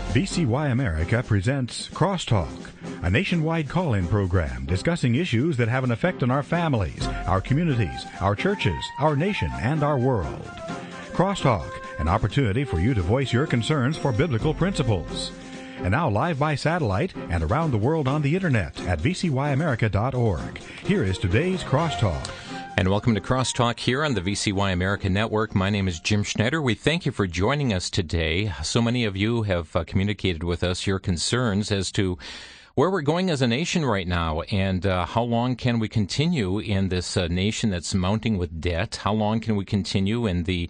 VCY America presents Crosstalk, a nationwide call-in program discussing issues that have an effect on our families, our communities, our churches, our nation, and our world. Crosstalk, an opportunity for you to voice your concerns for biblical principles. And now live by satellite and around the world on the internet at vcyamerica.org. Here is today's Crosstalk. And welcome to Crosstalk here on the VCY America Network. My name is Jim Schneider. We thank you for joining us today. So many of you have communicated with us your concerns as to where we're going as a nation right now, and how long can we continue in this nation that's mounting with debt? How long can we continue in the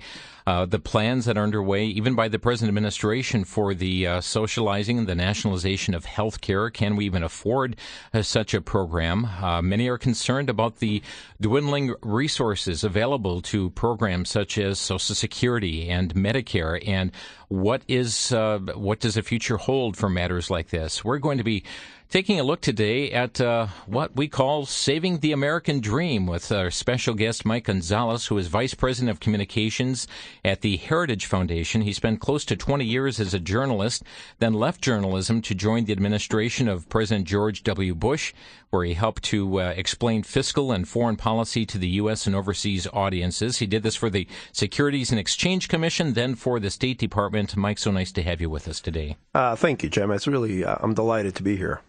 plans that are underway, even by the present administration, for the socializing and the nationalization of health care? Can we even afford such a program? Many are concerned about the dwindling resources available to programs such as Social Security and Medicare, and what does the future hold for matters like this? We're going to be taking a look today at what we call Saving the American Dream with our special guest, Mike Gonzalez, who is Vice President of Communications at the Heritage Foundation. He spent close to 20 years as a journalist, then left journalism to join the administration of President George W. Bush, where he helped to explain fiscal and foreign policy to the U.S. and overseas audiences. He did this for the Securities and Exchange Commission, then for the State Department. Mike, so nice to have you with us today. Thank you, Jim. It's really, I'm delighted to be here.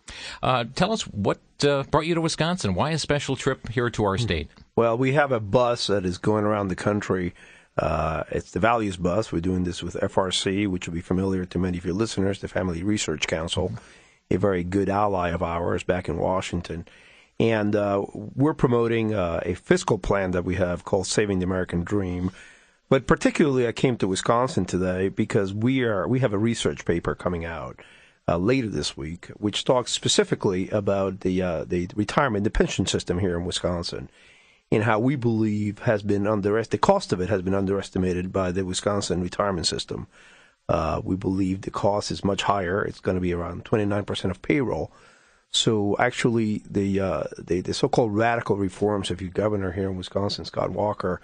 Tell us what brought you to Wisconsin. Why a special trip here to our state? Well, we have a bus that is going around the country. It's the Values Bus. We're doing this with FRC, which will be familiar to many of your listeners, the Family Research Council, a very good ally of ours back in Washington. And we're promoting a fiscal plan that we have called Saving the American Dream. But particularly, I came to Wisconsin today because we have a research paper coming out later this week, which talks specifically about the retirement, the pension system here in Wisconsin, and how we believe the cost of it has been underestimated by the Wisconsin retirement system. We believe the cost is much higher. It's going to be around 29% of payroll. So actually, the so-called radical reforms of your governor here in Wisconsin, Scott Walker,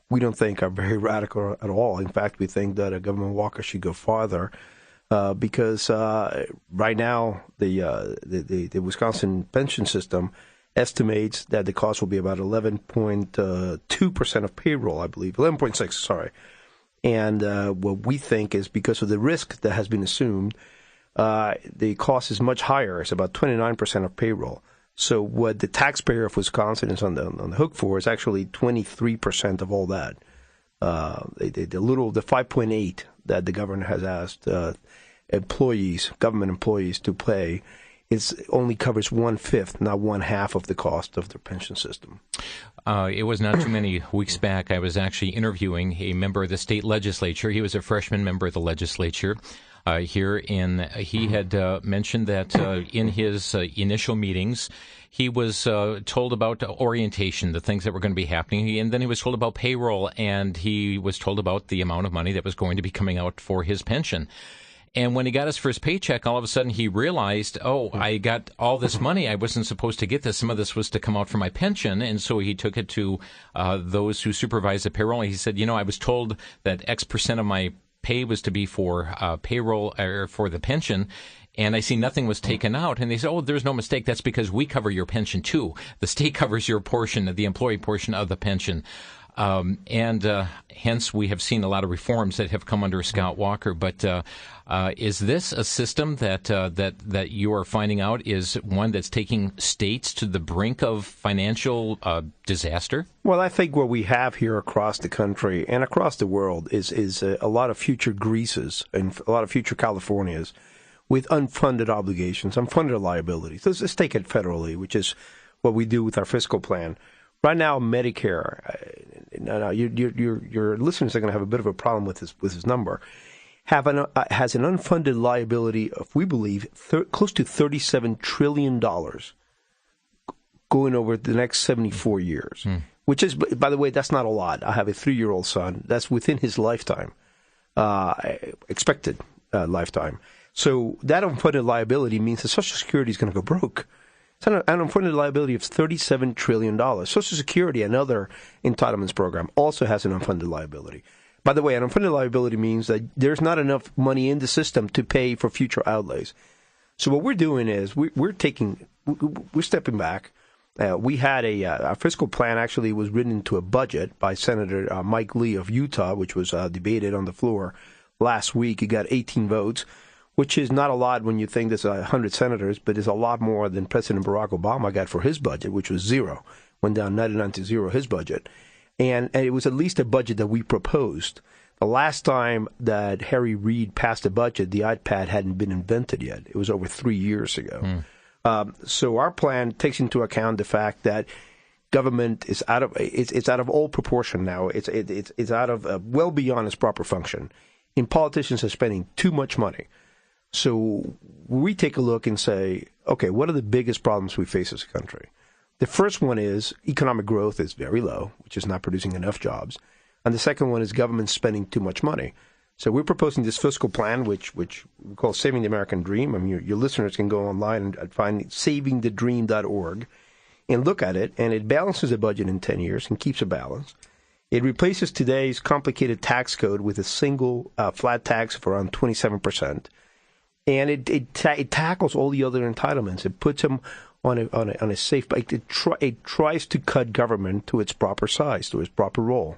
we don't think are very radical at all. In fact, we think that Governor Walker should go farther. Because right now the Wisconsin pension system estimates that the cost will be about 11.2% of payroll, I believe, 11.6, sorry. And what we think is because of the risk that has been assumed, the cost is much higher. It's about 29% of payroll. So what the taxpayer of Wisconsin is on the hook for is actually 23% of all that. The 5.8 that the governor has asked government employees to pay, it only covers 1/5, not 1/2 of the cost of their pension system. It was not too many weeks back. I was actually interviewing a member of the state legislature. He was a freshman member of the legislature here, and he had mentioned that in his initial meetings, he was told about orientation, the things that were going to be happening, and then he was told about payroll, and he was told about the amount of money that was going to be coming out for his pension. And when he got his first paycheck, all of a sudden he realized, I got all this money. I wasn't supposed to get this. Some of this was to come out for my pension. And so he took it to those who supervise the payroll. And he said, I was told that X percent of my pay was to be for payroll or for the pension. And I see nothing was taken out. And they said, there's no mistake. That's because we cover your pension too. The state covers your portion, the employee portion of the pension. Hence we have seen a lot of reforms that have come under Scott Walker. But is this a system that you are finding out is one that's taking states to the brink of financial disaster? Well, I think what we have here across the country and across the world is a lot of future Greases and a lot of future Californias with unfunded obligations, unfunded liabilities. Let's take it federally, which is what we do with our fiscal plan. Right now, Medicare, your listeners are going to have a bit of a problem with this number, has an unfunded liability of, we believe, close to $37 trillion going over the next 74 years, which is, by the way, that's not a lot. I have a 3-year-old son. That's within his lifetime, expected lifetime. So that unfunded liability means that Social Security is going to go broke. It's an unfunded liability of $37 trillion. Social Security, another entitlements program, also has an unfunded liability. By the way, an unfunded liability means that there's not enough money in the system to pay for future outlays. So what we're doing is we're stepping back. We had our fiscal plan actually was written into a budget by Senator Mike Lee of Utah, which was debated on the floor last week. He got 18 votes, which is not a lot when you think there's 100 senators, but is a lot more than President Barack Obama got for his budget, which was 0. Went down 99 to 0, his budget. And it was at least a budget that we proposed. The last time that Harry Reid passed a budget, the iPad hadn't been invented yet. It was over 3 years ago. So our plan takes into account the fact that government is out of all proportion now. It's out of well beyond its proper function. And politicians are spending too much money. So we take a look and say, okay, what are the biggest problems we face as a country? The first one is economic growth is very low, which is not producing enough jobs. And the second one is government spending too much money. So we're proposing this fiscal plan, which we call Saving the American Dream. I mean, your listeners can go online and find savingthedream.org and look at it. And it balances the budget in 10 years and keeps a balance. It replaces today's complicated tax code with a single flat tax of around 27%. And it tackles all the other entitlements. It puts them on a safe. It tries to cut government to its proper size, to its proper role.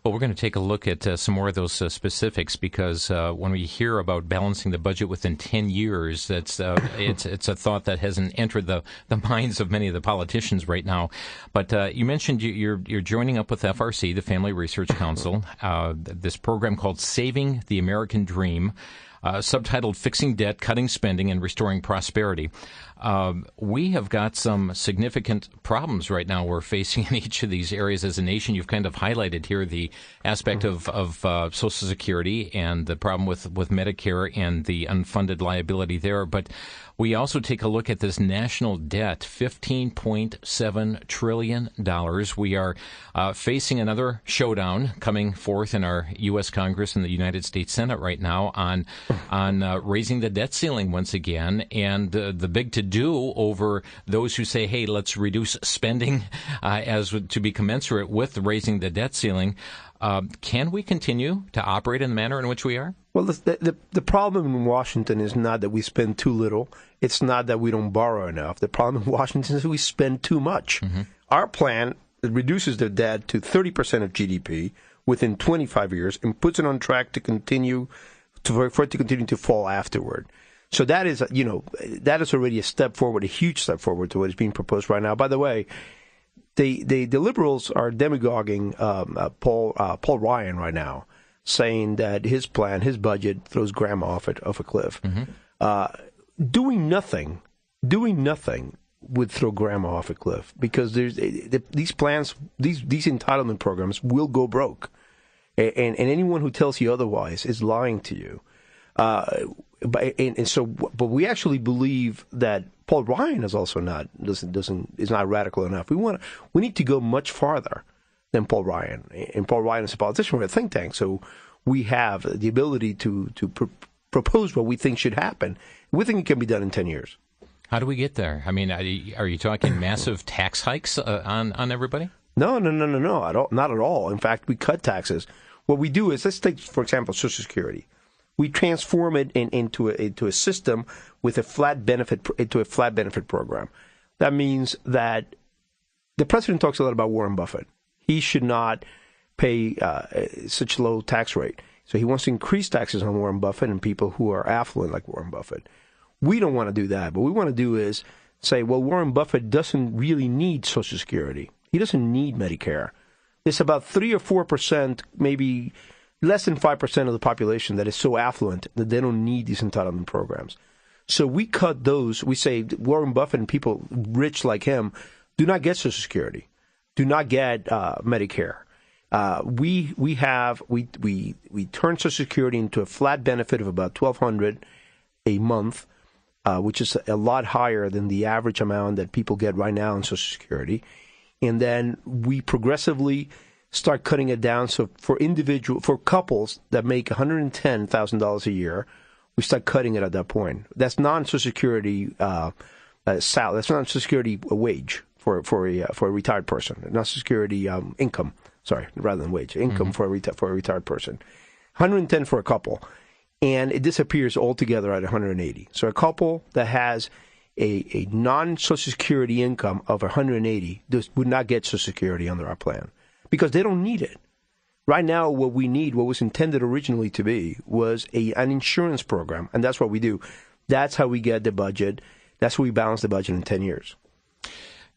Well, we're going to take a look at some more of those specifics because when we hear about balancing the budget within 10 years, it's a thought that hasn't entered the minds of many of the politicians right now. But you mentioned you're joining up with FRC, the Family Research Council, this program called Saving the American Dream. Subtitled Fixing Debt, Cutting Spending, and Restoring Prosperity. We have got some significant problems right now we're facing in each of these areas as a nation. You've kind of highlighted here the aspect of Social Security and the problem with Medicare and the unfunded liability there. But we also take a look at this national debt, $15.7 trillion. We are facing another showdown coming forth in our U.S. Congress and the United States Senate right now on raising the debt ceiling once again, and the big to-do over those who say, hey, let's reduce spending as to be commensurate with raising the debt ceiling. Can we continue to operate in the manner in which we are? Well, the problem in Washington is not that we spend too little. It's not that we don't borrow enough. The problem in Washington is that we spend too much. Mm-hmm. Our plan reduces the debt to 30% of GDP within 25 years and puts it on track to continue for it to continue to fall afterward. So that is already a step forward, a huge step forward to what is being proposed right now. By the way, the liberals are demagoguing Paul Ryan right now, saying that his plan, his budget, throws grandma off a cliff. Mm-hmm. Doing nothing would throw grandma off a cliff because these plans, these entitlement programs will go broke, and anyone who tells you otherwise is lying to you. But we actually believe that Paul Ryan is also is not radical enough. We need to go much farther than Paul Ryan. And Paul Ryan is a politician. We're a think tank, so we have the ability to propose what we think should happen. We think it can be done in 10 years. How do we get there? I mean, are you talking massive tax hikes on everybody? No, not at all. In fact, we cut taxes. What we do is, let's take, for example, Social Security. We transform it into a system with a flat benefit program. That means that the president talks a lot about Warren Buffett. He should not pay such low tax rate. So he wants to increase taxes on Warren Buffett and people who are affluent like Warren Buffett. We don't want to do that. What we want to do is say, well, Warren Buffett doesn't really need Social Security. He doesn't need Medicare. It's about 3 or 4%, maybe less than 5% of the population that is so affluent that they don't need these entitlement programs. So we cut those. We say Warren Buffett and people rich like him do not get Social Security, do not get Medicare. We turn Social Security into a flat benefit of about $1,200 a month, which is a lot higher than the average amount that people get right now in Social Security. And then we progressively start cutting it down. So for couples that make $110,000 a year, we start cutting it at that point. That's non-Social Security salary. That's not Social Security wage for a retired person. Not Social Security income. Sorry, rather than wage, income for a retired person. 110 for a couple. And it disappears altogether at 180. So a couple that has a non-Social Security income of 180 would not get Social Security under our plan because they don't need it. Right now, what we need, what was intended originally to be, was an insurance program, and that's what we do. That's how we get the budget. That's how we balance the budget in 10 years.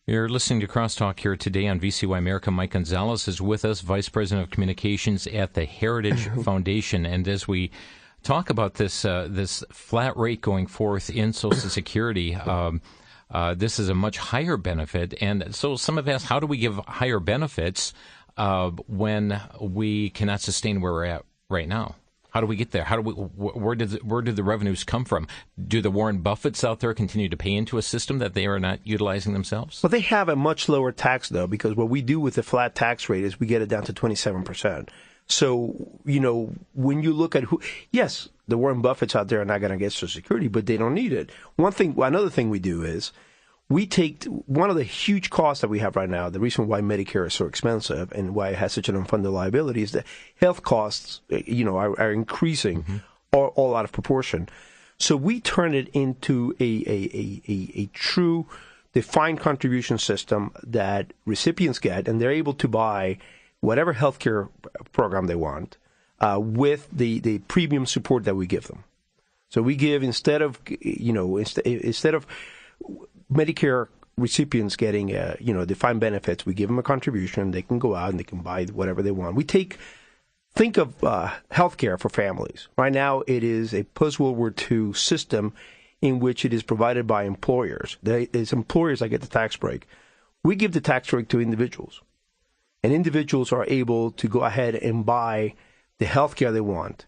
You're listening to Crosstalk here today on VCY America. Mike Gonzalez is with us, Vice President of Communications at the Heritage Foundation. And as we talk about this flat rate going forth in Social Security, this is a much higher benefit. And so some have asked, how do we give higher benefits when we cannot sustain where we're at right now? How do we get there? Where do the revenues come from? Do the Warren Buffetts out there continue to pay into a system that they are not utilizing themselves? Well, they have a much lower tax, though, because what we do with the flat tax rate is we get it down to 27%. So, when you look at yes, the Warren Buffetts out there are not going to get Social Security, but they don't need it. Another thing we do is we take one of the huge costs that we have right now, the reason why Medicare is so expensive and why it has such an unfunded liability is that health costs, are increasing all out of proportion. So we turn it into a true defined contribution system that recipients get, and they're able to buy whatever healthcare program they want with the premium support that we give them. So we give instead of Medicare recipients getting, defined benefits, we give them a contribution. They can go out and they can buy whatever they want. Think of healthcare for families. Right now, it is a post-World War II system in which it is provided by employers. It's employers that get the tax break. We give the tax break to individuals. And individuals are able to go ahead and buy the healthcare they want.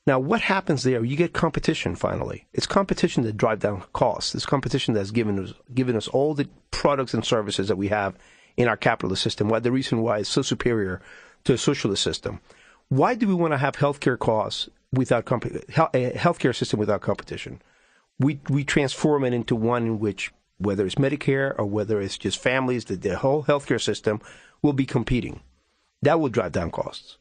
Now, what happens there? You get competition, finally. It's competition that drives down costs. It's competition that's given us all the products and services that we have in our capitalist system, the reason why it's so superior to a socialist system. Why do we want to have healthcare costs without healthcare system without competition? We transform it into one in which, whether it's Medicare or whether it's just families, the whole healthcare system will be competing. That will drive down costs.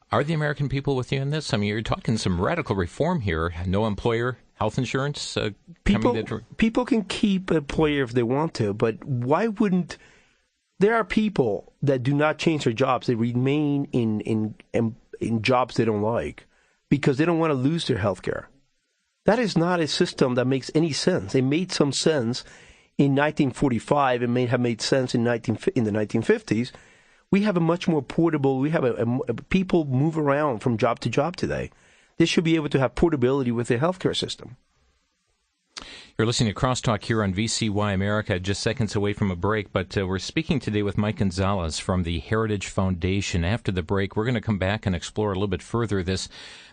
Are the American people with you in this? I mean, you're talking some radical reform here. No employer health insurance. People can keep an employer if they want to, but why wouldn't? There are people that do not change their jobs. They remain in jobs they don't like because they don't want to lose their health care. That is not a system that makes any sense. It made some sense in 1945. It may have made sense in the 1950s. We have a much more portable. We have people move around from job to job today. They should be able to have portability with their healthcare system. You're listening to Crosstalk here on VCY America, just seconds away from a break, but we're speaking today with Mike Gonzalez from the Heritage Foundation. After the break, we're going to come back and explore a little bit further this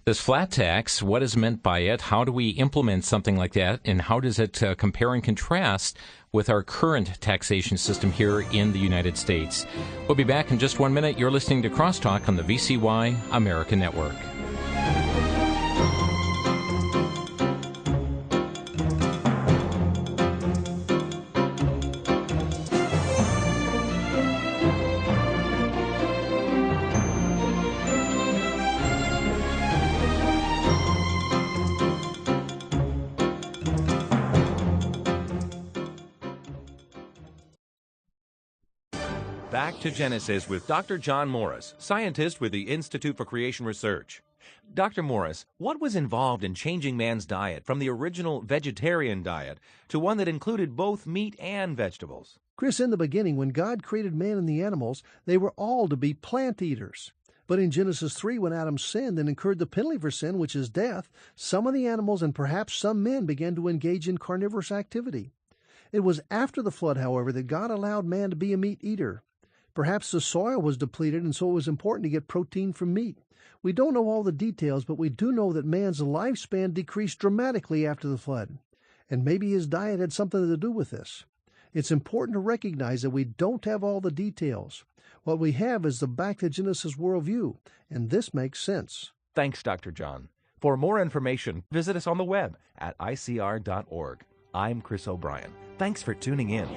flat tax, what is meant by it, how do we implement something like that, and how does it compare and contrast with our current taxation system here in the United States. We'll be back in just 1 minute. You're listening to Crosstalk on the VCY America Network. Back to Genesis with Dr. John Morris, scientist with the Institute for Creation Research. Dr. Morris, what was involved in changing man's diet from the original vegetarian diet to one that included both meat and vegetables? Chris, in the beginning, when God created man and the animals, they were all to be plant eaters. But in Genesis 3, when Adam sinned and incurred the penalty for sin, which is death, some of the animals and perhaps some men began to engage in carnivorous activity. It was after the flood, however, that God allowed man to be a meat eater. Perhaps the soil was depleted, and so it was important to get protein from meat. We don't know all the details, but we do know that man's lifespan decreased dramatically after the flood. And maybe his diet had something to do with this. It's important to recognize that we don't have all the details. What we have is the back to Genesis worldview, and this makes sense. Thanks, Dr. John. For more information, visit us on the web at icr.org. I'm Chris O'Brien. Thanks for tuning in.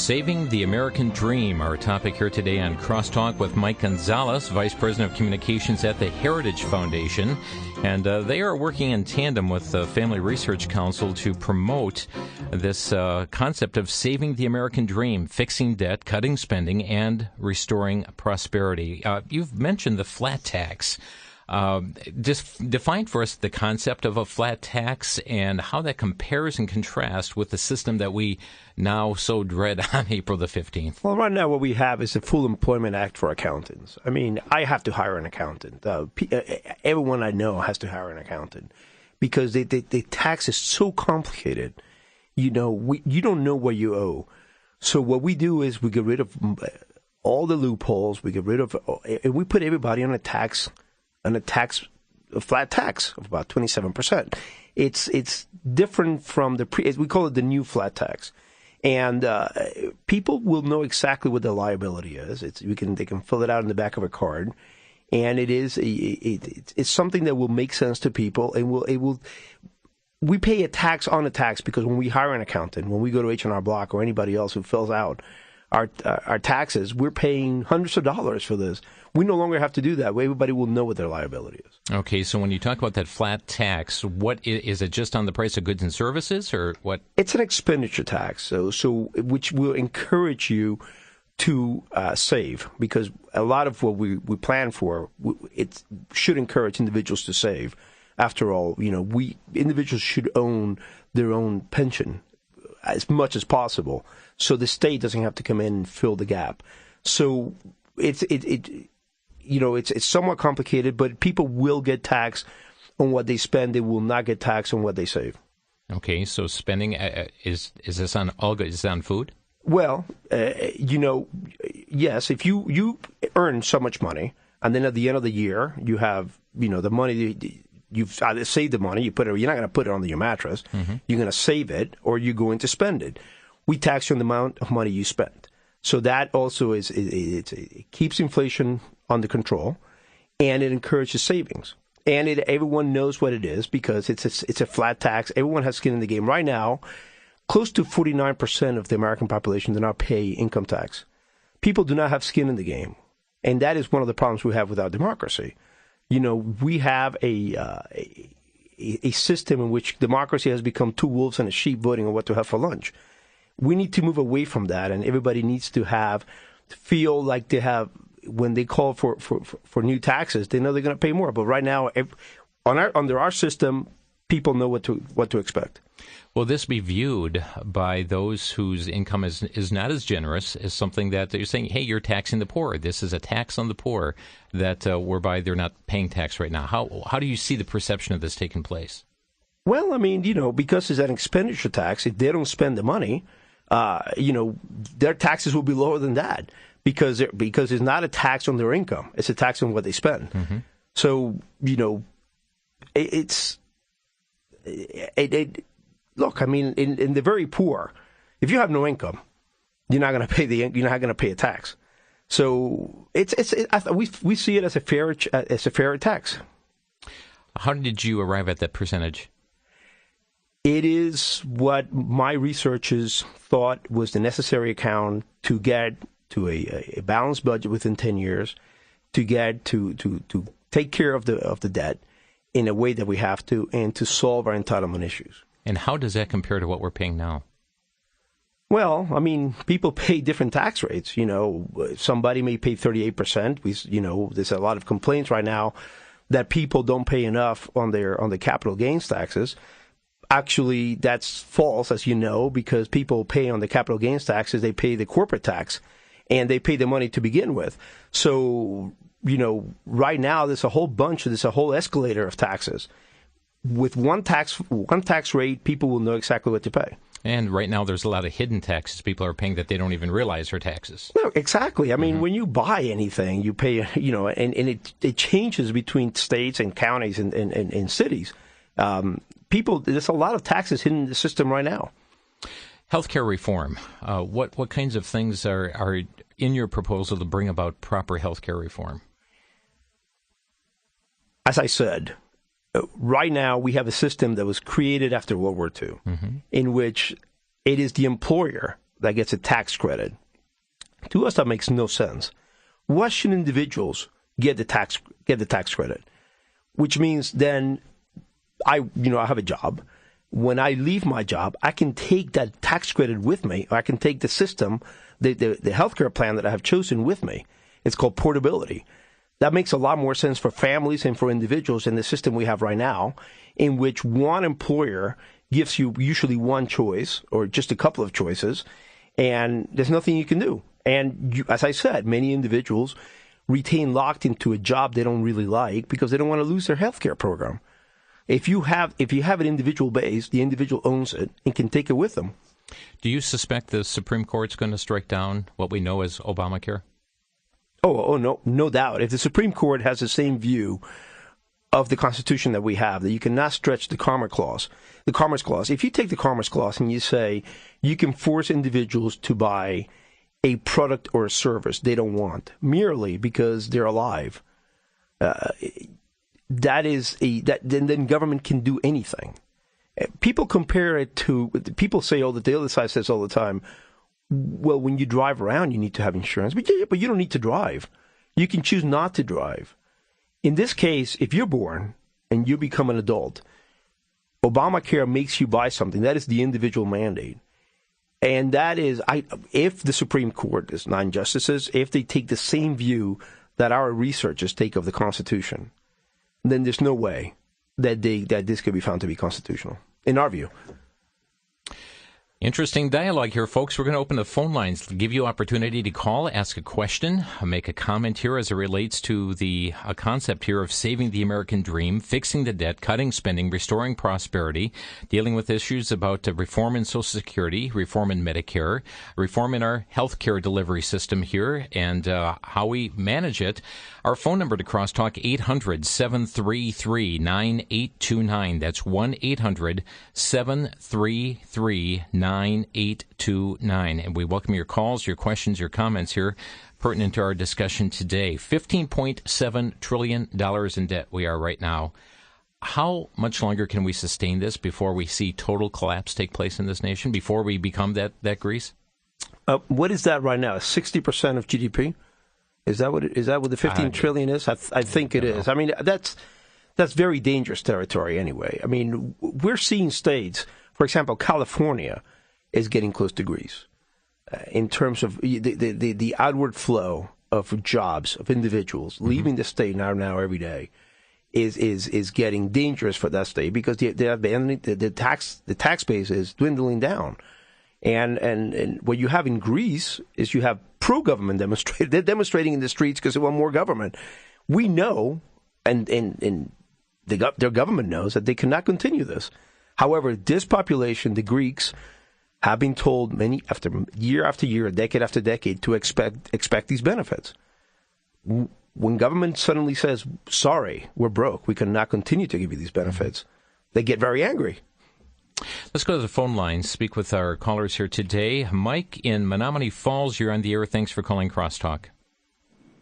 Saving the American Dream, our topic here today on Crosstalk with Mike Gonzalez, Vice President of Communications at the Heritage Foundation. And they are working in tandem with the Family Research Council to promote this concept of saving the American dream, fixing debt, cutting spending, and restoring prosperity. You've mentioned the flat tax. Just define for us the concept of a flat tax and how that compares and contrasts with the system that we now so dread on April the 15th. Well, right now what we have is a Full Employment Act for accountants. I mean, I have to hire an accountant. Everyone I know has to hire an accountant because the tax is so complicated. You know, you don't know what you owe. So what we do is we get rid of all the loopholes. We get rid of, and we put everybody on a flat tax of about 27%. It's different from we call it the new flat tax. And people will know exactly what the liability is. They can fill it out in the back of a card, and it's something that will make sense to people. And we pay a tax on a tax because when we hire an accountant, when we go to H&R Block or anybody else who fills out our taxes, we're paying hundreds of dollars for this. We no longer have to do that. Everybody will know what their liability is. Okay, so when you talk about that flat tax, what is it just on the price of goods and services, or what? It's an expenditure tax, so which will encourage you to save, because a lot of what we plan for, it should encourage individuals to save. After all, individuals should own their own pension as much as possible, so the state doesn't have to come in and fill the gap. So it's somewhat complicated, but people will get taxed on what they spend. They will not get taxed on what they save. Okay, so spending is this on all good? Is it on food? Well, yes. If you earn so much money, and then at the end of the year you have the money. You've either saved the money, you're not going to put it on your mattress. Mm-hmm. You're going to save it, or you're going to spend it. We tax you on the amount of money you spend. So that also it keeps inflation under control, and it encourages savings. And everyone knows what it is because it's a flat tax. Everyone has skin in the game. Right now, close to 49% of the American population do not pay income tax. People do not have skin in the game, and that is one of the problems we have with our democracy. We have a system in which democracy has become two wolves and a sheep voting on what to have for lunch. We need to move away from that, and everybody needs to feel like they have, when they call for new taxes, they know they're going to pay more. But right now, under our system, people know what to expect. Will this be viewed by those whose income is not as generous as something that you're saying, hey, you're taxing the poor? This is a tax on the poor that whereby they're not paying tax right now. How do you see the perception of this taking place? Well, I mean, because it's an expenditure tax, if they don't spend the money, their taxes will be lower than that because it's not a tax on their income. It's a tax on what they spend. Mm-hmm. So, look, I mean, in the very poor, if you have no income, you're not going to pay a tax. So we see it as a fair tax. How did you arrive at that percentage? It is what my researchers thought was the necessary account to get to a balanced budget within 10 years, to get to take care of the debt in a way that we have to, and to solve our entitlement issues. And how does that compare to what we're paying now? Well, I mean, people pay different tax rates. Somebody may pay 38%. There's a lot of complaints right now that people don't pay enough on the capital gains taxes. Actually, that's false, as you know, because people pay on the capital gains taxes. They pay the corporate tax, and they pay the money to begin with. So, right now there's a whole escalator of taxes. With one tax rate, people will know exactly what to pay. And right now, there's a lot of hidden taxes people are paying that they don't even realize are taxes. No, exactly. I mean, when you buy anything, you pay, and it changes between states and counties and cities. There's a lot of taxes hidden in the system right now. Healthcare reform. What kinds of things are in your proposal to bring about proper healthcare reform? As I said, right now we have a system that was created after World War II, in which it is the employer that gets a tax credit. To us, that makes no sense. Why should individuals get the tax credit? Which means then I have a job. When I leave my job, I can take that tax credit with me, or I can take the system, the healthcare plan that I have chosen with me. It's called portability. That makes a lot more sense for families and for individuals than the system we have right now, in which one employer gives you usually one choice or just a couple of choices, and there's nothing you can do. And as I said, many individuals retain locked into a job they don't really like because they don't want to lose their healthcare program. If you have an individual base, the individual owns it and can take it with them. Do you suspect the Supreme Court's going to strike down what we know as Obamacare? Oh, no doubt. If the Supreme Court has the same view of the Constitution that we have, that you cannot stretch the Commerce Clause. If you take the Commerce Clause and you say you can force individuals to buy a product or a service they don't want merely because they're alive, then government can do anything. People compare it to, people say, the other side says all the time, well, when you drive around, you need to have insurance. But you don't need to drive. You can choose not to drive. In this case, if you're born and you become an adult, Obamacare makes you buy something. That is the individual mandate. And that is, if the Supreme Court, there's 9 justices, if they take the same view that our researchers take of the Constitution, then there's no way that this could be found to be constitutional, in our view. Interesting dialogue here, folks. We're going to open the phone lines, give you opportunity to call, ask a question, make a comment here as it relates to the concept here of saving the American dream, fixing the debt, cutting spending, restoring prosperity, dealing with issues about reform in Social Security, reform in Medicare, reform in our health care delivery system here, and how we manage it. Our phone number to Crosstalk, 800-733-9829. That's 1-800-733-9829. And we welcome your calls, your questions, your comments here pertinent to our discussion today. $15.7 trillion in debt we are right now. How much longer can we sustain this before we see total collapse take place in this nation, before we become that Greece? What is that right now? 60% of GDP? Is that what the 15 trillion is? I think it is. I mean, that's very dangerous territory anyway. I mean, we're seeing states, for example, California is getting close to Greece in terms of the outward flow of jobs, of individuals leaving the state now every day is getting dangerous for that state because the tax base is dwindling down. And what you have in Greece is you have pro-government demonstrators. They're demonstrating in the streets because they want more government. We know, and their government knows, that they cannot continue this. However, this population, the Greeks, have been told year after year, decade after decade, to expect these benefits. When government suddenly says, sorry, we're broke, we cannot continue to give you these benefits, they get very angry. Let's go to the phone line, speak with our callers here today. Mike in Menominee Falls, you're on the air. Thanks for calling Crosstalk.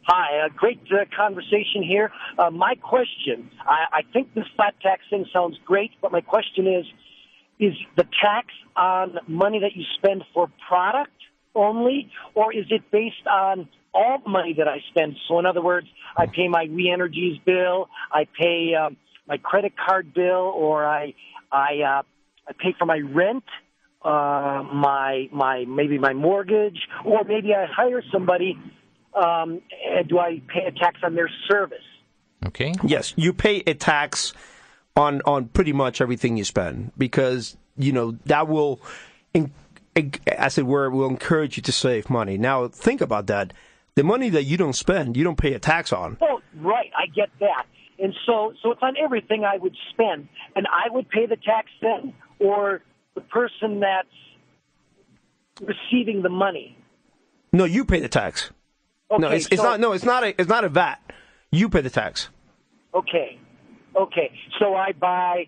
Hi, great conversation here. My question, I think this flat tax thing sounds great, but my question is the tax on money that you spend for product only, or is it based on all the money that I spend? So in other words, I pay my re-energies bill, I pay my credit card bill, or I pay for my rent, maybe my mortgage, or maybe I hire somebody. And do I pay a tax on their service? Okay. Yes, you pay a tax on pretty much everything you spend because, that will, as it were, will encourage you to save money. Now, think about that. The money that you don't spend, you don't pay a tax on. Oh, right. I get that. And so it's on everything I would spend. And I would pay the tax then, or the person that's receiving the money? No, you pay the tax. Okay, no, it's not a VAT. You pay the tax. Okay. So I buy,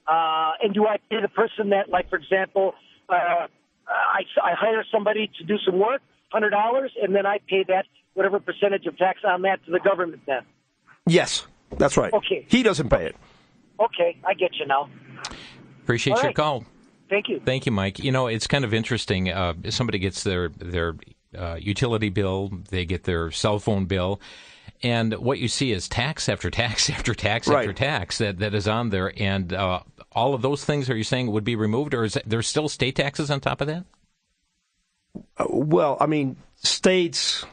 and do I pay the person that, like, for example, I hire somebody to do some work, $100, and then I pay that, whatever percentage of tax on that to the government then? Yes, that's right. Okay. He doesn't pay it. Okay, I get you now. Appreciate your call. Thank you. Thank you, Mike. You know, it's kind of interesting. Somebody gets their utility bill, they get their cell phone bill, and what you see is tax after tax after tax after tax that is on there. And all of those things, are you saying, would be removed, or is there still state taxes on top of that? Well, I mean, states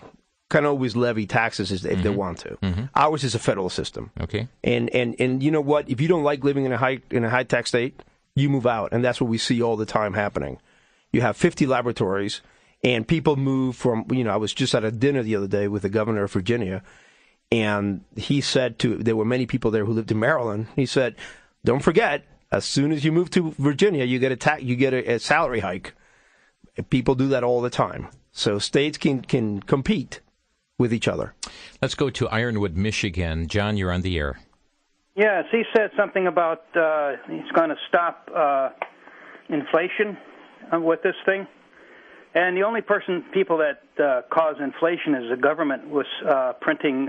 can always levy taxes if they want to. Mm-hmm. Ours is a federal system. Okay. And you know what? If you don't like living in a high tax state, you move out, and that's what we see all the time happening. You have 50 laboratories, and people move from, I was just at a dinner the other day with the governor of Virginia, and he said there were many people there who lived in Maryland. He said, don't forget, as soon as you move to Virginia, you get a salary hike. People do that all the time. So states can compete with each other. Let's go to Ironwood, Michigan. John, you're on the air. Yes, he said something about he's going to stop inflation with this thing. And the only people that cause inflation is the government was printing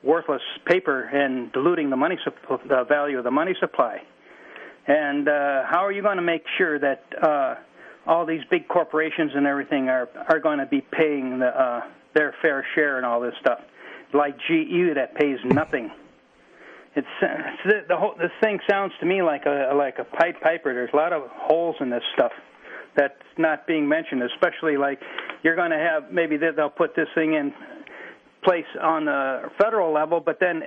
worthless paper and diluting the value of the money supply. And how are you going to make sure that all these big corporations and everything are going to be paying their fair share and all this stuff, like GE that pays nothing? This thing sounds to me like a Pied Piper. There's a lot of holes in this stuff that's not being mentioned, especially like you're going to have, maybe they'll put this thing in place on the federal level, but then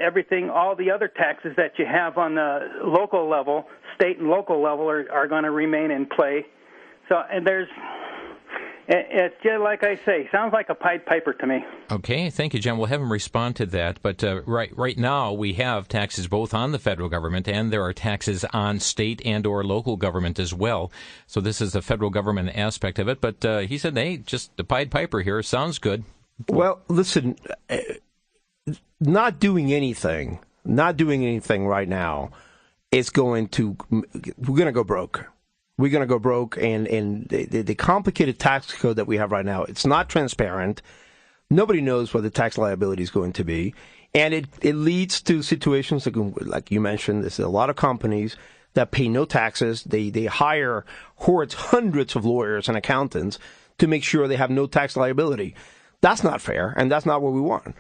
all the other taxes that you have on the local level, state and local level, are going to remain in play. So, and it's just like I say, sounds like a Pied Piper to me. Okay, thank you, John. We'll have him respond to that. But right now, we have taxes both on the federal government, and there are taxes on state and or local government as well. So this is the federal government aspect of it. But he said, hey, just the Pied Piper here sounds good. Well, listen, not doing anything right now is we're going to go broke. We're going to go broke, and the complicated tax code that we have right now, it's not transparent. Nobody knows what the tax liability is going to be, and it leads to situations like you mentioned. There's a lot of companies that pay no taxes. They hire hundreds of lawyers and accountants to make sure they have no tax liability. That's not fair, and that's not what we want.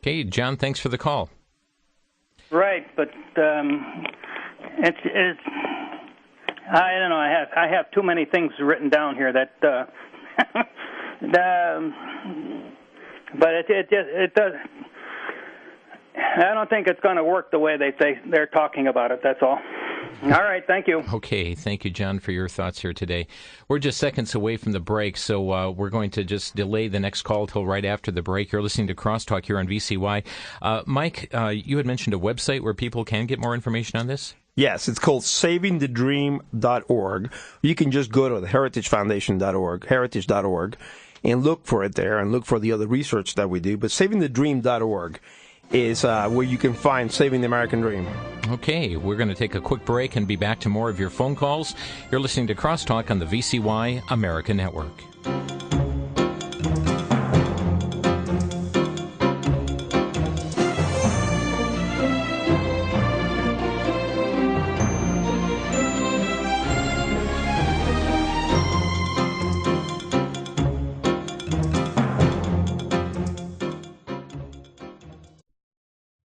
Okay, John, thanks for the call. Right, but it's I don't know. I have too many things written down here that but it does. I don't think it's going to work the way they're talking about it. That's all. All right, thank you. Okay, thank you, John, for your thoughts here today. We're just seconds away from the break, so we're going to just delay the next call till right after the break. You're listening to Crosstalk here on VCY. Mike, you had mentioned a website where people can get more information on this? Yes, it's called savingthedream.org. You can just go to the heritage.org, and look for it there and look for the other research that we do. But savingthedream.org is where you can find Saving the American Dream. Okay, we're going to take a quick break and be back to more of your phone calls. You're listening to Crosstalk on the VCY America Network.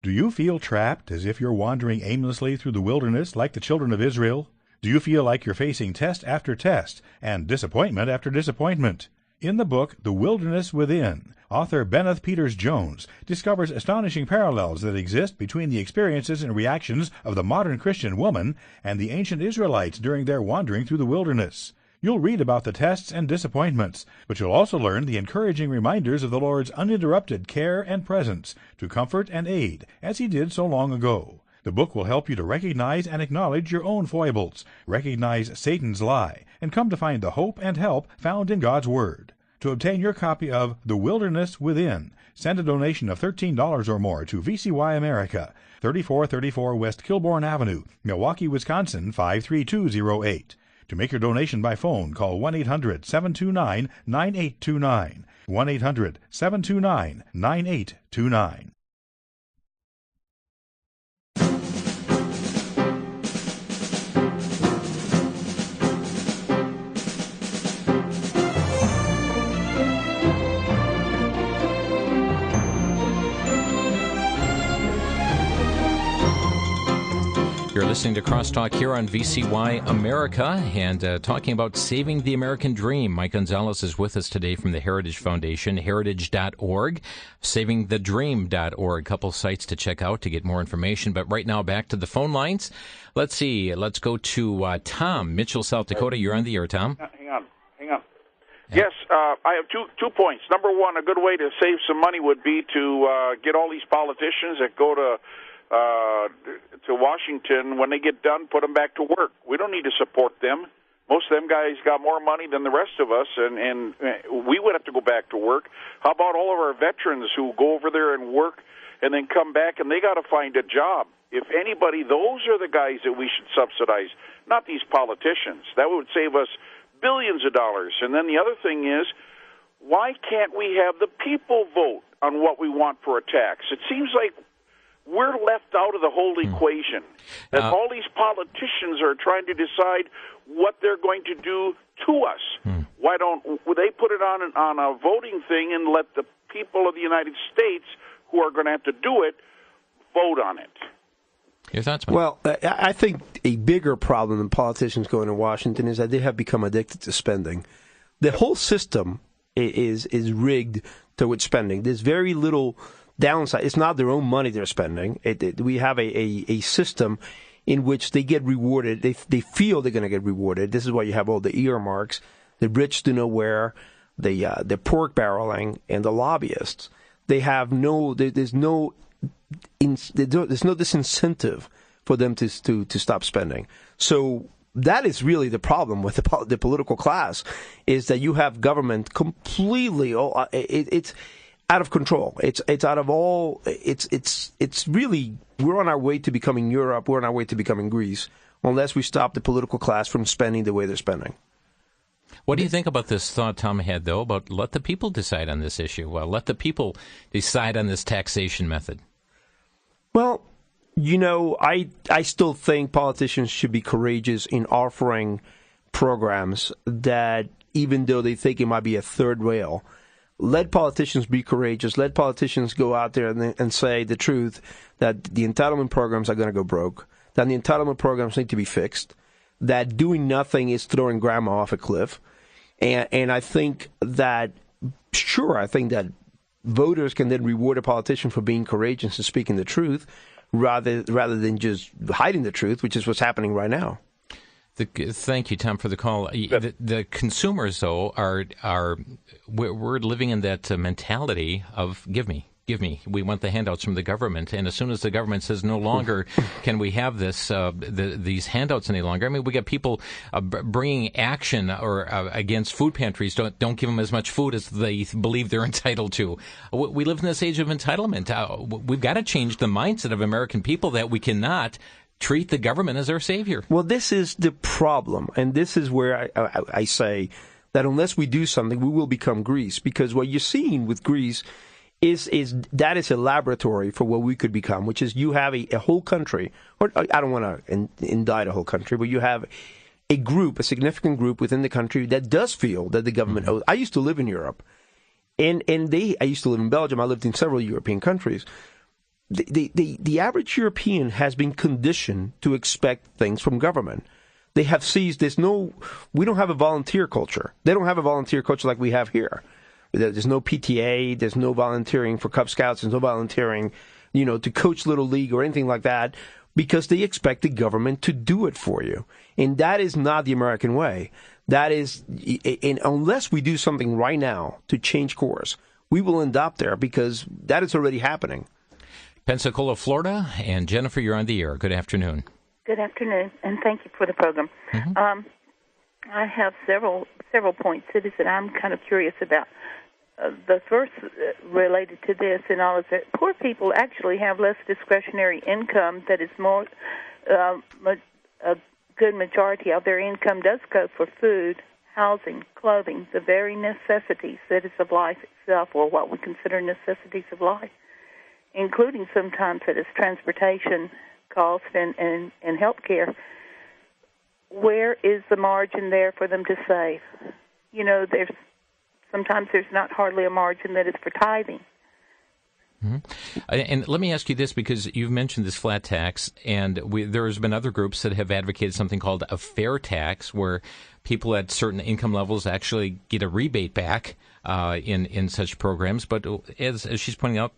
Do you feel trapped, as if you're wandering aimlessly through the wilderness like the children of Israel? Do you feel like you're facing test after test and disappointment after disappointment? In the book, The Wilderness Within, author Benneth Peters Jones discovers astonishing parallels that exist between the experiences and reactions of the modern Christian woman and the ancient Israelites during their wandering through the wilderness. You'll read about the tests and disappointments, but you'll also learn the encouraging reminders of the Lord's uninterrupted care and presence to comfort and aid, as He did so long ago. The book will help you to recognize and acknowledge your own foibles, recognize Satan's lie, and come to find the hope and help found in God's Word. To obtain your copy of The Wilderness Within, send a donation of $13 or more to VCY America, 3434 West Kilbourne Avenue, Milwaukee, Wisconsin, 53208. To make your donation by phone, call 1-800-729-9829, 1-800-729-9829. You're listening to Crosstalk here on VCY America and talking about saving the American dream. Mike Gonzalez is with us today from the Heritage Foundation, heritage.org, savingthedream.org. A couple sites to check out to get more information. But right now, back to the phone lines. Let's see. Let's go to Tom, Mitchell, South Dakota. You're on the air, Tom. Hang on. Yes, I have two points. Number one, a good way to save some money would be to get all these politicians that go to Washington, when they get done, put them back to work. We don't need to support them. Most of them guys got more money than the rest of us, and we would have to go back to work. How about all of our veterans who go over there and work and then come back and they got to find a job? If anybody, those are the guys that we should subsidize, not these politicians. That would save us billions of dollars. And then the other thing is, why can't we have the people vote on what we want for a tax? It seems like we're left out of the whole equation. That all these politicians are trying to decide what they're going to do to us. Why don't they put it on a voting thing and let the people of the United States who are going to have to do it vote on it? Your thoughts, Mike? Well, I think a bigger problem than politicians going to Washington is that they have become addicted to spending. The whole system is rigged towards spending. There's very little downside. It's not their own money they're spending. We have a system in which they get rewarded. They feel they're going to get rewarded. This is why you have all the earmarks, the rich to nowhere, the pork barreling, and the lobbyists. They have there's no disincentive for them to stop spending. So that is really the problem with the political class, is that you have government completely it's out of control. It's out of all. It's really, we're on our way to becoming Europe. We're on our way to becoming Greece, unless we stop the political class from spending the way they're spending. What do you think about this thought Tom had, though, about let the people decide on this issue? Well, let the people decide on this taxation method. Well, I still think politicians should be courageous in offering programs that, even though they think it might be a third rail, let politicians be courageous. Let politicians go out there and say the truth, that the entitlement programs are going to go broke, that the entitlement programs need to be fixed, that doing nothing is throwing grandma off a cliff. And I think that, voters can then reward a politician for being courageous and speaking the truth rather than just hiding the truth, which is what's happening right now. Thank you, Tom, for the call. The consumers, though, we're living in that mentality of give me. We want the handouts from the government, and as soon as the government says no longer can we have these handouts any longer, I mean, we got people bringing action against food pantries. Don't give them as much food as they believe they're entitled to. We live in this age of entitlement. We've got to change the mindset of American people that we cannot treat the government as our savior. Well, this is the problem, and this is where I say that unless we do something, we will become Greece, because what you're seeing with Greece is a laboratory for what we could become, which is you have a whole country, or I don't want to indict a whole country, but you have a significant group within the country that does feel that the government owes. I used to live in Europe, and I used to live in Belgium. I lived in several European countries. The average European has been conditioned to expect things from government. They have seized we don't have a volunteer culture. They don't have a volunteer culture like we have here. There's no PTA, there's no volunteering for Cub Scouts, there's no volunteering, to coach Little League or anything like that, because they expect the government to do it for you. And that is not the American way. That is, and unless we do something right now to change course, we will end up there, because that is already happening. Pensacola, Florida, and Jennifer, you're on the air. Good afternoon. Good afternoon, and thank you for the program. I have several points, cities, that I'm kind of curious about. The first related to this and all is that poor people actually have less discretionary income. That is more, a good majority of their income does go for food, housing, clothing, the very necessities that is of life itself, or what we consider necessities of life, including sometimes that is transportation cost and health care. Where is the margin there for them to save? Sometimes there's not hardly a margin that is for tithing. Mm-hmm. And let me ask you this, because you've mentioned this flat tax, and there's been other groups that have advocated something called a fair tax, where people at certain income levels actually get a rebate back in such programs. But as she's pointing out,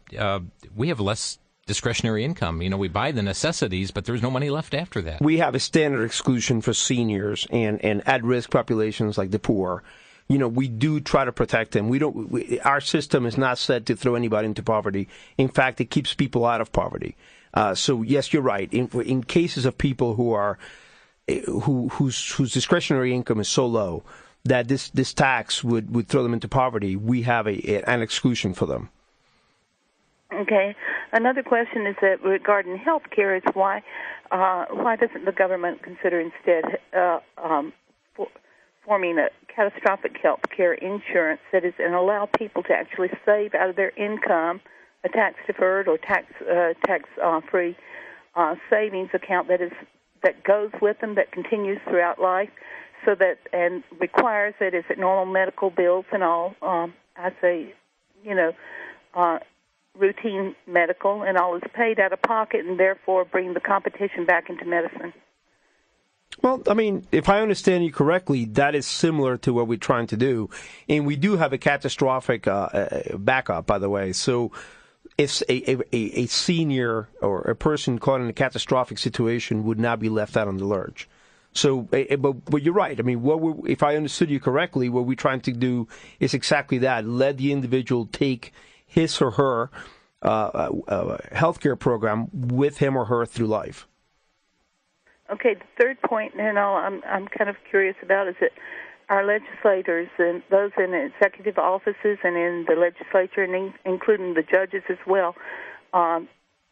we have less discretionary income. We buy the necessities, but there's no money left after that. We have a standard exclusion for seniors and at-risk populations like the poor. We do try to protect them. Our system is not set to throw anybody into poverty. In fact, it keeps people out of poverty. So yes, you're right. In cases of people whose discretionary income is so low that this tax would throw them into poverty, we have an exclusion for them. Okay. Another question is that regarding health care is why doesn't the government consider instead forming a catastrophic health care insurance that is and allow people to actually save out of their income a tax-deferred or tax-free savings account that goes with them, that continues throughout life, so that and requires that if it normal medical bills and all, routine medical and all is paid out of pocket, and therefore bring the competition back into medicine. Well, I mean, if I understand you correctly, that is similar to what we're trying to do. And we do have a catastrophic backup, by the way. So if a senior or a person caught in a catastrophic situation would not be left out on the lurch. So, but you're right. I mean, if I understood you correctly, what we're trying to do is exactly that. Let the individual take his or her healthcare program with him or her through life. Okay, the third point, and I'm kind of curious about, is that our legislators and those in executive offices and in the legislature, and including the judges as well,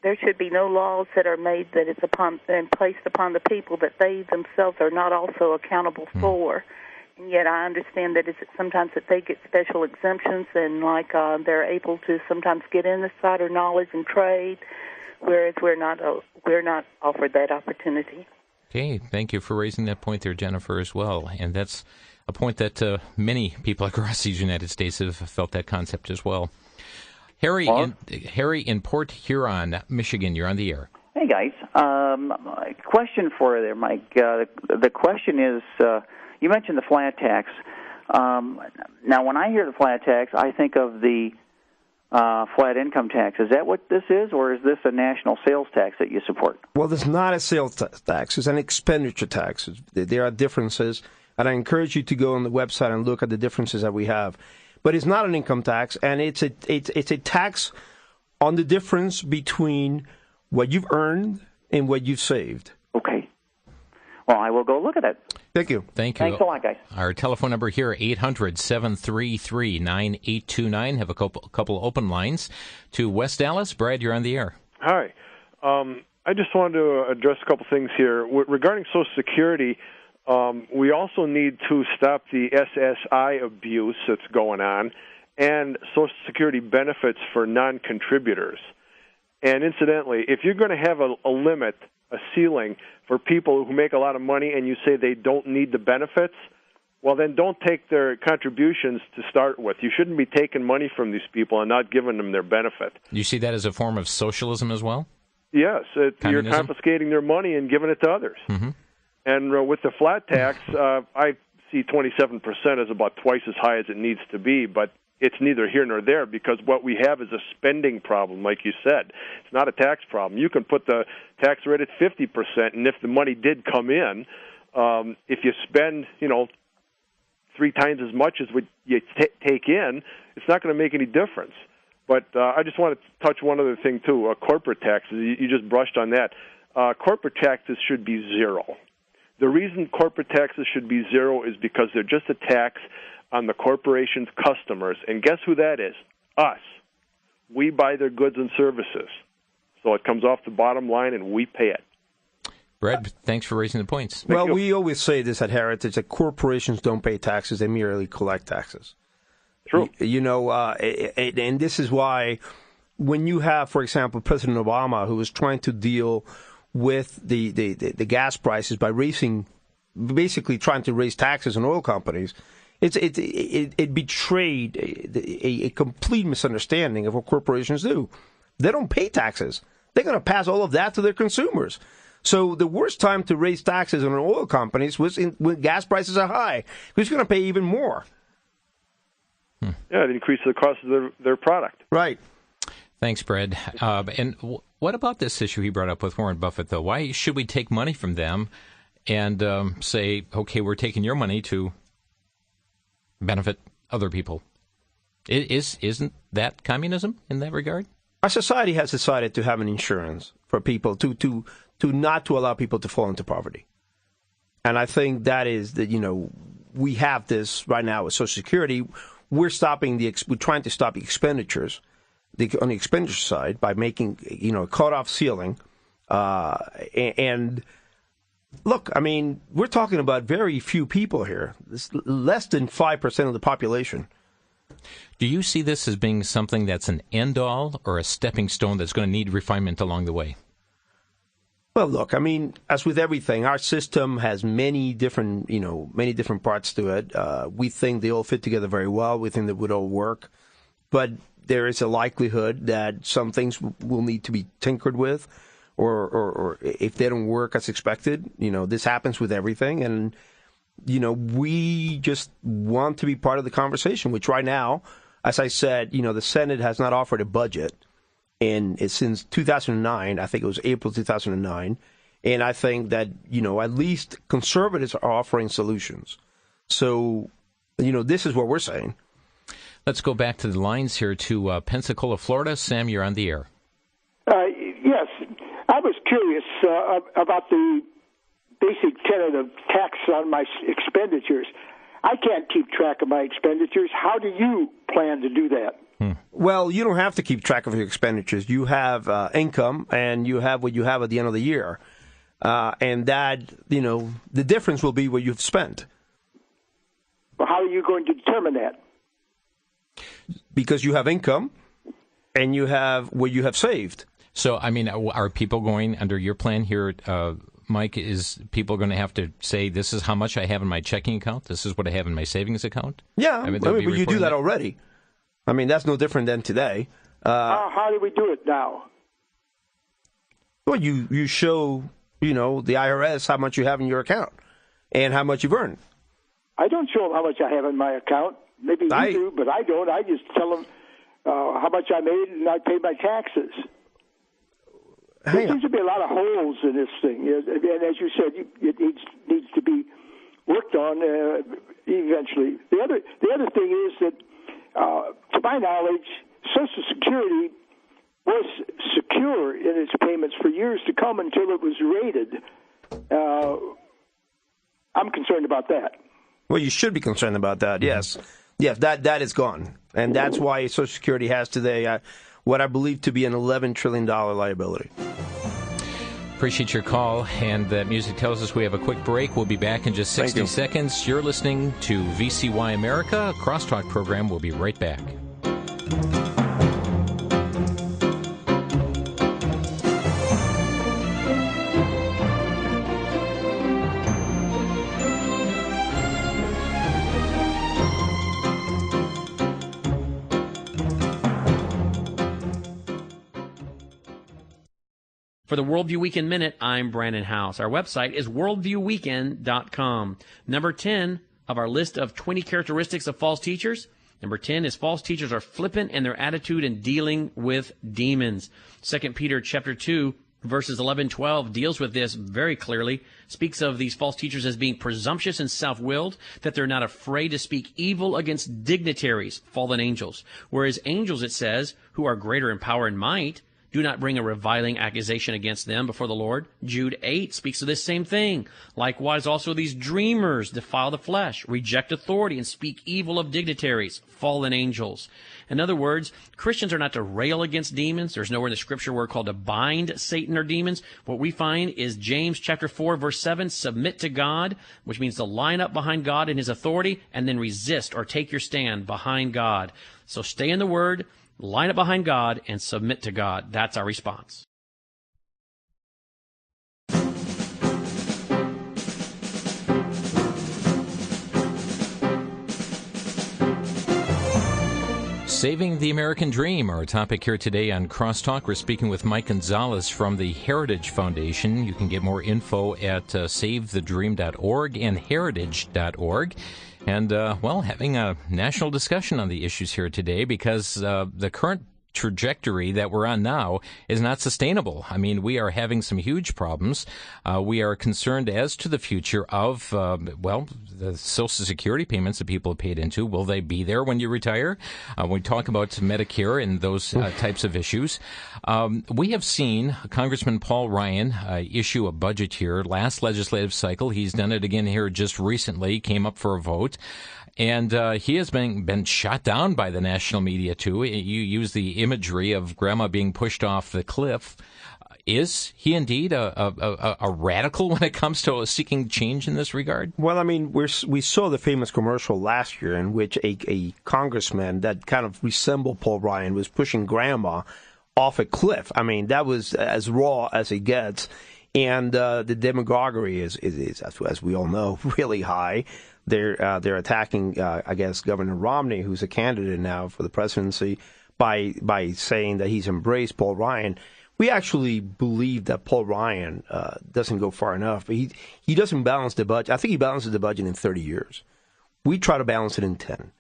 there should be no laws that are made that is upon and placed upon the people that they themselves are not also accountable for. And yet I understand that sometimes that they get special exemptions and they're able to sometimes get insider knowledge and trade, whereas we're not offered that opportunity. Okay, thank you for raising that point there, Jennifer, as well. And that's a point that many people across the United States have felt that concept as well. Harry in Port Huron, Michigan, you're on the air. Hey, guys. Question for you there, Mike. The question is, you mentioned the flat tax. Now, when I hear the flat tax, I think of the flat income tax. Is that what this is, or is this a national sales tax that you support? Well, it's not a sales tax. It's an expenditure tax. There are differences, and I encourage you to go on the website and look at the differences that we have. But it's not an income tax, and it's a tax on the difference between what you've earned and what you've saved. Okay. Well, I will go look at it. Thank you. Thank you. Thanks a lot, guys. Our telephone number here, 800-733-9829. Have a couple open lines to West Dallas. Brad, you're on the air. Hi. I just wanted to address a couple things here. Regarding Social Security, we also need to stop the SSI abuse that's going on and Social Security benefits for non-contributors. And incidentally, if you're going to have a limit, a ceiling for people who make a lot of money and you say they don't need the benefits, well, then don't take their contributions to start with. You shouldn't be taking money from these people and not giving them their benefit. You see that as a form of socialism as well? Yes. You're confiscating their money and giving it to others. Mm-hmm. And with the flat tax, I see 27% as about twice as high as it needs to be, but it's neither here nor there because what we have is a spending problem, like you said. It's not a tax problem. You can put the tax rate at 50%, and if the money did come in, if you spend, 3 times as much as what you take in, it's not going to make any difference. But I just want to touch one other thing, too, corporate taxes. You just brushed on that. Corporate taxes should be zero. The reason corporate taxes should be zero is because they're just a tax on the corporation's customers. And guess who that is? Us. We buy their goods and services. So it comes off the bottom line and we pay it. Brad, thanks for raising the points. Well, we always say this at Heritage, that corporations don't pay taxes, they merely collect taxes. True. And this is why when you have, for example, President Obama, who was trying to deal with the gas prices by basically trying to raise taxes on oil companies, it betrayed a complete misunderstanding of what corporations do. They don't pay taxes. They're going to pass all of that to their consumers. So the worst time to raise taxes on oil companies was when gas prices are high. Who's going to pay even more? Yeah, it increases the cost of their product. Right. Thanks, Brad. And what about this issue he brought up with Warren Buffett, though? Why should we take money from them and say, okay, we're taking your money to benefit other people? Isn't that communism in that regard? Our society has decided to have an insurance for people to not to allow people to fall into poverty. And I think that is that, we have this right now with Social Security. We're trying to stop the expenditures on the expenditure side by making, a cutoff ceiling. And look, I mean, we're talking about very few people here. It's less than 5% of the population. Do you see this as being something that's an end-all or a stepping stone that's going to need refinement along the way? Well, look, I mean, as with everything, our system has many different parts to it. We think they all fit together very well. We think they would all work. But there is a likelihood that some things will need to be tinkered with, or if they don't work as expected, this happens with everything. And, we just want to be part of the conversation, which right now, as I said, the Senate has not offered a budget. And it's since 2009, I think it was April 2009, and I think that, at least conservatives are offering solutions. So, this is what we're saying. Let's go back to the lines here to Pensacola, Florida. Sam, you're on the air. Yes, I was curious about the basic tenet of tax on my expenditures. I can't keep track of my expenditures. How do you plan to do that? Well, you don't have to keep track of your expenditures. You have income, and you have what you have at the end of the year. And that, the difference will be what you've spent. Well, how are you going to determine that? Because you have income, and you have what you have saved. So, I mean, are people going, under your plan here, Mike, is people going to have to say, this is how much I have in my checking account, this is what I have in my savings account? Yeah, but you do that already. I mean, that's no different than today. How do we do it now? Well, you show, the IRS how much you have in your account and how much you've earned. I don't show them how much I have in my account. Maybe you do, but I don't. I just tell them how much I made, and I pay my taxes. There seems to be a lot of holes in this thing. And as you said, it needs to be worked on eventually. The other thing is that, to my knowledge, Social Security was secure in its payments for years to come until it was raided. I'm concerned about that. Well, you should be concerned about that, yes. Yes, that is gone. And that's why Social Security has today what I believe to be an $11 trillion liability. Appreciate your call, and that music tells us we have a quick break. We'll be back in just 60 seconds. You're listening to VCY America, a crosstalk program. We'll be right back. For the Worldview Weekend Minute, I'm Brandon House. Our website is worldviewweekend.com. Number 10 of our list of 20 characteristics of false teachers. Number 10 is false teachers are flippant in their attitude in dealing with demons. 2 Peter chapter 2, verses 11-12 deals with this very clearly, speaks of these false teachers as being presumptuous and self-willed, that they're not afraid to speak evil against dignitaries, fallen angels. Whereas angels, it says, who are greater in power and might, do not bring a reviling accusation against them before the Lord. Jude 8 speaks of this same thing. Likewise, also these dreamers defile the flesh, reject authority, and speak evil of dignitaries, fallen angels. In other words, Christians are not to rail against demons. There's nowhere in the Scripture we're called to bind Satan or demons. What we find is James chapter 4, verse 7, submit to God, which means to line up behind God and His authority, and then resist or take your stand behind God. So stay in the Word, line up behind God, and submit to God. That's our response. Saving the American Dream, our topic here today on Crosstalk. We're speaking with Mike Gonzalez from the Heritage Foundation. You can get more info at savethedream.org and heritage.org. And, having a national discussion on the issues here today because the current trajectory that we're on now is not sustainable. I mean, we are having some huge problems. We are concerned as to the future of, the Social Security payments that people have paid into. Will they be there when you retire? We talk about Medicare and those types of issues. We have seen Congressman Paul Ryan issue a budget here last legislative cycle. He's done it again here just recently, came up for a vote. And he has been shot down by the national media, too. You use the imagery of grandma being pushed off the cliff. Is he indeed a radical when it comes to seeking change in this regard? Well, I mean, we saw the famous commercial last year in which a congressman that kind of resembled Paul Ryan was pushing grandma off a cliff. I mean, that was as raw as it gets. And the demagoguery is, as we all know, really high. They're attacking, I guess, Governor Romney, who's a candidate now for the presidency, by saying that he's embraced Paul Ryan. We actually believe that Paul Ryan doesn't go far enough. But he doesn't balance the budget. I think he balances the budget in 30 years. We try to balance it in 10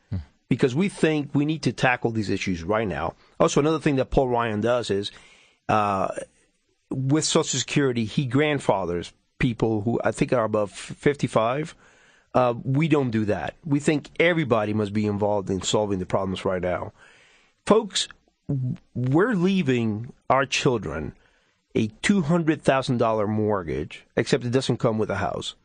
because we think we need to tackle these issues right now. Also, another thing that Paul Ryan does is with Social Security, he grandfathers people who I think are above 55. We don't do that. We think everybody must be involved in solving the problems right now. Folks, we're leaving our children a $200,000 mortgage, except it doesn't come with a house.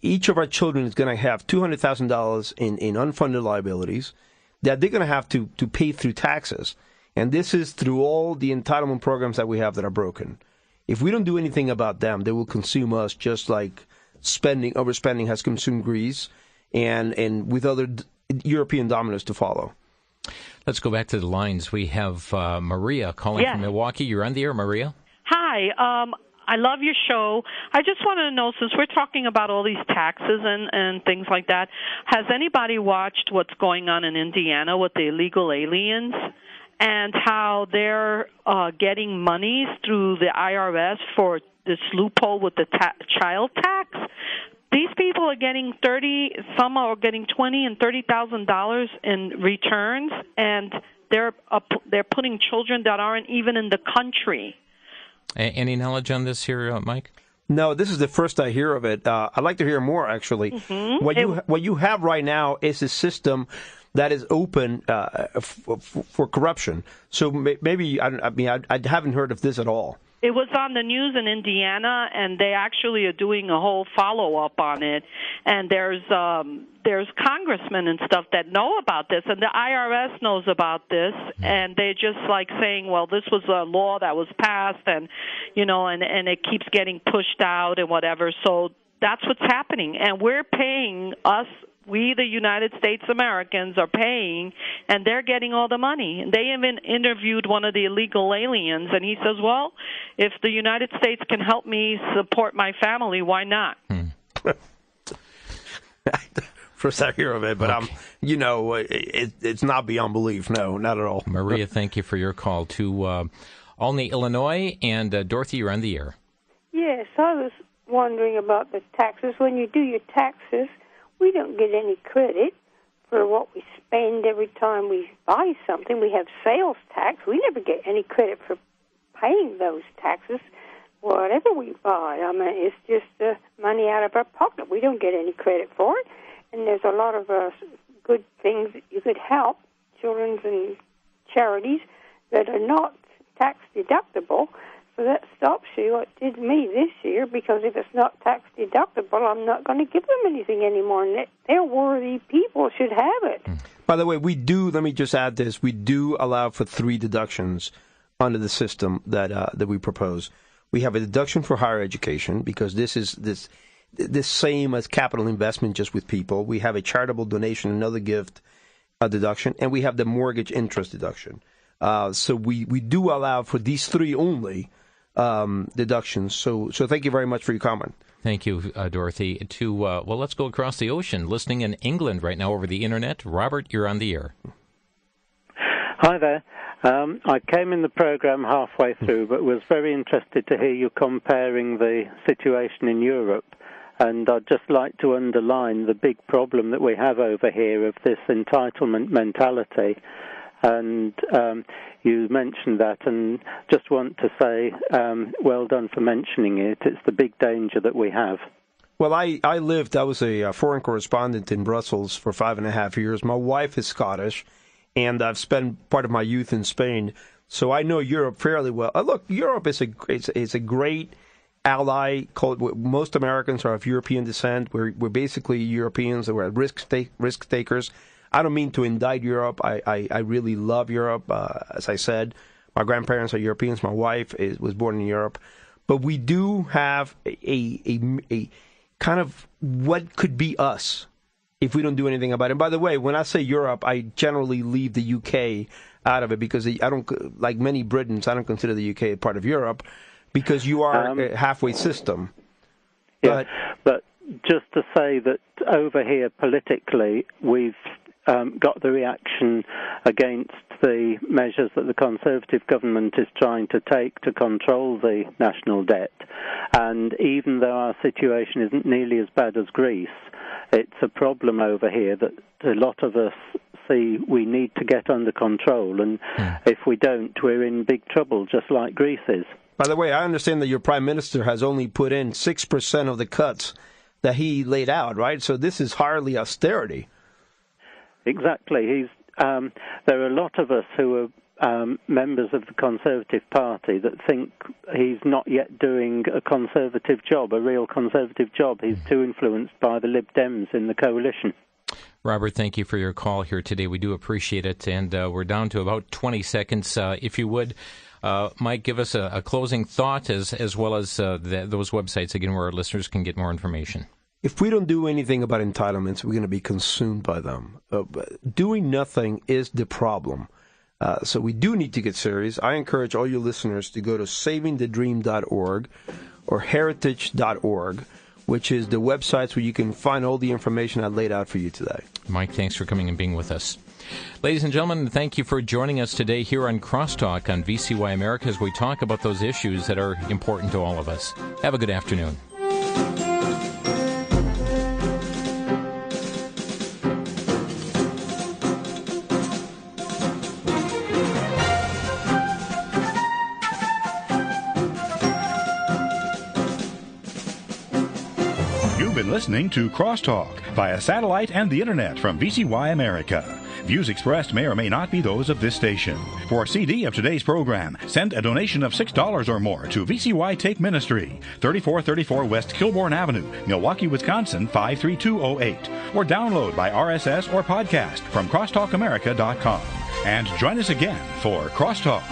Each of our children is going to have $200,000 in unfunded liabilities that they're going to have to pay through taxes. And this is through all the entitlement programs that we have that are broken. If we don't do anything about them, they will consume us just like overspending has consumed Greece and with other European dominoes to follow. Let's go back to the lines. We have Maria calling from Milwaukee. You're on the air, Maria. Hi. I love your show. I just want to know, since we're talking about all these taxes and things like that, has anybody watched what's going on in Indiana with the illegal aliens and how they're getting monies through the IRS for this loophole with the child tax? These people are getting some are getting $20,000 and $30,000 in returns, and they're putting children that aren't even in the country. Any knowledge on this here, Mike? No, this is the first I hear of it. I'd like to hear more, actually. Mm-hmm. What you have right now is a system that is open for corruption. So maybe, I haven't heard of this at all. It was on the news in Indiana, and they actually are doing a whole follow-up on it. And there's congressmen and stuff that know about this, and the IRS knows about this, and they're just like saying, well, this was a law that was passed, and and it keeps getting pushed out and whatever. So that's what's happening, and we're paying we, the United States Americans, are paying, and they're getting all the money. And they even interviewed one of the illegal aliens, and he says, well, if the United States can help me support my family, why not? First I hear of it, but it's not beyond belief. No, not at all. Maria, thank you for your call to Olney, Illinois, and Dorothy, you're on the air. Yes, I was wondering about the taxes. When you do your taxes, we don't get any credit for what we spend every time we buy something. We have sales tax. We never get any credit for paying those taxes, whatever we buy. I mean, it's just money out of our pocket. We don't get any credit for it. And there's a lot of good things that you could help, children's and charities, that are not tax deductible. So that stops you. It did me this year, because if it's not tax deductible, I'm not going to give them anything anymore. And they're worthy people, should have it. By the way, let me just add this, we do allow for 3 deductions under the system that we propose. We have a deduction for higher education, because this is the same as capital investment, just with people. We have a charitable donation, another gift deduction, and we have the mortgage interest deduction. So we do allow for these 3 only deductions. So thank you very much for your comment. Thank you, Dorothy. Let's go across the ocean. Listening in England right now over the internet. Robert, you're on the air. Hi there. I came in the program halfway through, but was very interested to hear you comparing the situation in Europe. And I'd just like to underline the big problem that we have over here of this entitlement mentality. And you mentioned that, and just want to say well done for mentioning it. It's the big danger that we have. Well, I was a foreign correspondent in Brussels for 5.5 years. My wife is Scottish, and I've spent part of my youth in Spain, so I know Europe fairly well. Look, Europe is a great ally. Most Americans are of European descent. We're basically Europeans, and we're risk takers. I don't mean to indict Europe. I really love Europe. As I said, my grandparents are Europeans. My wife was born in Europe. But we do have a kind of what could be us if we don't do anything about it. And by the way, when I say Europe, I generally leave the UK out of it because I don't, like many Britons, I don't consider the UK a part of Europe because you are a halfway system. Yeah, but just to say that over here politically, we've got the reaction against the measures that the Conservative government is trying to take to control the national debt. And even though our situation isn't nearly as bad as Greece, it's a problem over here that a lot of us see we need to get under control. And if we don't, we're in big trouble, just like Greece is. By the way, I understand that your Prime Minister has only put in 6% of the cuts that he laid out, right? So this is hardly austerity. Exactly. There are a lot of us who are members of the Conservative Party that think he's not yet doing a conservative job, a real conservative job. He's too influenced by the Lib Dems in the coalition. Robert, thank you for your call here today. We do appreciate it, and we're down to about 20 seconds. If you would, Mike, give us a closing thought as well as those websites, again, where our listeners can get more information. If we don't do anything about entitlements, we're going to be consumed by them. Doing nothing is the problem. So we do need to get serious. I encourage all your listeners to go to savingthedream.org or heritage.org, which is the websites where you can find all the information I laid out for you today. Mike, thanks for coming and being with us. Ladies and gentlemen, thank you for joining us today here on Crosstalk on VCY America as we talk about those issues that are important to all of us. Have a good afternoon. Listening to Crosstalk via satellite and the internet from VCY America. Views expressed may or may not be those of this station. For a CD of today's program, send a donation of $6 or more to VCY Take Ministry, 3434 West Kilbourne Avenue, Milwaukee, Wisconsin, 53208, or download by RSS or podcast from crosstalkamerica.com. And join us again for Crosstalk.